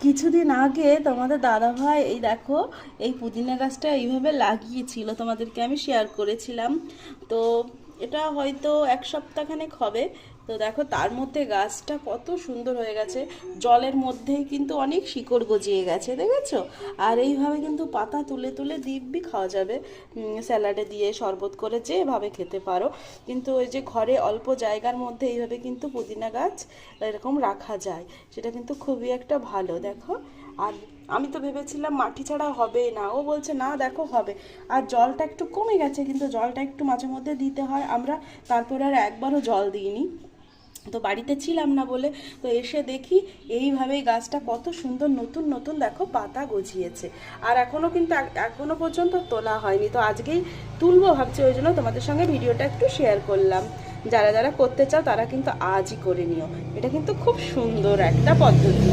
কিছুদিন আগে তোমাদের দাদাভাই এই দেখো এই পুদিনা গাছটা এইভাবে লাগিয়েছিল, তোমাদেরকে আমি শেয়ার করেছিলাম। তো এটা হয়তো এক সপ্তাহখানেক হবে। তো দেখো তার মধ্যে গাছটা কত সুন্দর হয়ে গেছে, জলের মধ্যেই কিন্তু অনেক শিকড় গজিয়ে গেছে, দেখেছো? আর এইভাবে কিন্তু পাতা তুলে তুলে দিব্যি খাওয়া যাবে, স্যালাডে দিয়ে শরবত করে যেভাবে খেতে পারো। কিন্তু ওই যে ঘরে অল্প জায়গার মধ্যে এইভাবে কিন্তু পুদিনা গাছ এরকম রাখা যায়, সেটা কিন্তু খুবই একটা ভালো। দেখো, আর আমি তো ভেবেছিলাম মাটি ছাড়া হবে না, ও বলছে না দেখো হবে। আর জলটা একটু কমে গেছে, কিন্তু জলটা একটু মাঝে মধ্যে দিতে হয়, আমরা তারপরে আর একবারও জল দিইনি। তো বাড়িতে ছিলাম না বলে তো এসে দেখি এইভাবেই গাছটা কত সুন্দর নতুন নতুন দেখো পাতা গজিয়েছে। আর এখনও কিন্তু এখনও পর্যন্ত তোলা হয়নি, তো আজকেই তুলবো ভাবছি, ওই জন্য তোমাদের সঙ্গে ভিডিওটা একটু শেয়ার করলাম। যারা যারা করতে চাও তারা কিন্তু আজই করে নিও, এটা কিন্তু খুব সুন্দর একটা পদ্ধতি।